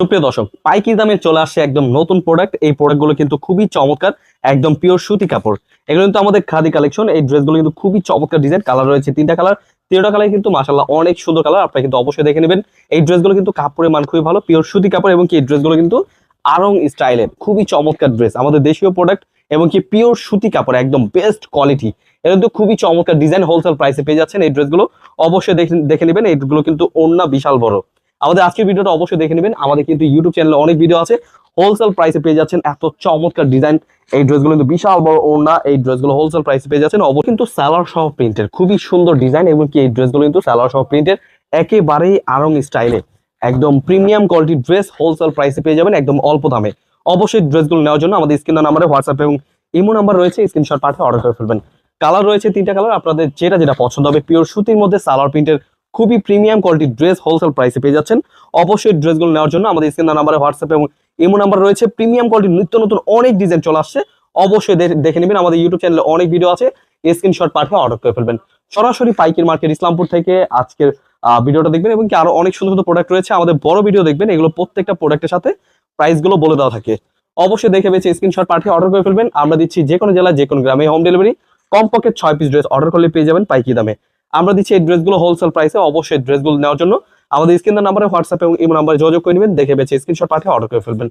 সুপ্রিয় দর্শক, পাইকারি দামে চলে আসছে একদম নতুন প্রোডাক্ট। এই প্রোডাক্টগুলো কিন্তু খুবই চমৎকার, একদম পিওর সুতি কাপড়। এগুলো কিন্তু আমাদের খাদি কালেকশন। এই ড্রেসগুলো কিন্তু খুবই চমৎকার ডিজাইন, কালার রয়েছে তিনটা কালার। তিনটা কালার কিন্তু মাশাআল্লাহ অনেক সুন্দর কালার, আপনারা কিন্তু অবশ্যই দেখে নেবেন। এই ড্রেসগুলো কিন্তু কাপড়ের মান খুবই ভালো, পিওর সুতি কাপড়, এবং কি এই ড্রেসগুলো কিন্তু আরং স্টাইলের খুবই চমৎকার ড্রেস, আমাদের দেশীয় প্রোডাক্ট এবং কি পিওর সুতি কাপড়, একদম বেস্ট কোয়ালিটি। এটা কিন্তু খুবই চমৎকার ডিজাইন, হোলসেল প্রাইসে পেয়ে যাচ্ছেন এই ড্রেসগুলো। অবশ্যই দেখে নেবেন। এইগুলো কিন্তু ওড়না বিশাল বড়। আমাদের আজকের ভিডিওটা অবশ্যই দেখে নেবেন। আমাদের কিন্তু ইউটিউব চ্যানেলে অনেক ভিডিও আছে, হোলসেল প্রাইসে পেয়ে যাচ্ছেন এত চমৎকার ডিজাইন। এই ড্রেসগুলো কিন্তু বিশাল বড় ওড়না, এই ড্রেসগুলো হোলসেল প্রাইসে পেয়ে যাচ্ছেন। কিন্তু সালোয়ার সহ প্রিন্টের খুবই সুন্দর ডিজাইন, এবং কি এই ড্রেসগুলো কিন্তু সালোয়ার সহ প্রিন্টের একেবারেই আরং স্টাইলে, একদম প্রিমিয়াম কোয়ালিটির ড্রেস হোলসেল প্রাইসে পেয়ে যাবেন একদম অল্প দামে। অবশ্যই ড্রেসগুলো নেওয়ার জন্য আমাদের স্ক্রিন নাম্বারে হোয়াটসঅ্যাপ এবং ইমো নাম্বার রয়েছে, স্ক্রিনশট পাঠিয়ে অর্ডার করে ফেলবেন। কালার রয়েছে তিনটা কালার, আপনাদের যেটা যেটা পছন্দ হবে। পিওর সুতির মধ্যে সালোয়ার প্রিন্টের খুবই প্রিমিয়াম কোয়ালিটির ড্রেস হোলসেল প্রাইসে পেয়ে যাচ্ছেন। অবশ্যই ড্রেসগুলো নেওয়ার জন্য আমাদের স্ক্রিন নাম্বারে হোয়াটসঅ্যাপ এবং ইমো নাম্বার রয়েছে। প্রিমিয়াম কোয়ালিটির নিত্য নতুন অনেক ডিজাইন চলে আসছে, অবশ্যই দেখে নেবেন। আমাদের ইউটিউব চ্যানেলে অনেক ভিডিও আছে, স্ক্রিনশট পাঠিয়ে অর্ডার করে ফেলবেন। সরাসরি পাইকারি মার্কেট ইসলামপুর থেকে আজকের ভিডিওটা দেখবেন, এবং কি আরো অনেক সুন্দর সুন্দর প্রোডাক্ট রয়েছে। আমাদের বড় ভিডিও দেখবেন, এগুলো প্রত্যেকটা প্রোডাক্টের সাথে প্রাইস গুলো বলে দেওয়া থাকে। অবশ্যই দেখে বেছে স্ক্রিনশট পাঠিয়ে অর্ডার করে ফেলবেন। আমরা দিচ্ছি যে কোনো জেলায় যে কোনো গ্রামে হোম ডেলিভারি। কমপক্ষে 6 পিস ড্রেস অর্ডার করলে পেয়ে যাবেন পাইকারি দামে। আমরা দিচ্ছি এই ড্রেসগুলো হোলসেল প্রাইসে। অবশ্যই ড্রেসগুলো নেওয়ার জন্য আমাদের স্ক্রিন নাম্বারে হোয়াটসঅ্যাপ এবং ইমো নাম্বারে যোগাযোগ করে নেবেন। দেখে বেছে স্ক্রিনশট পাঠিয়ে অর্ডার করে ফেলবেন।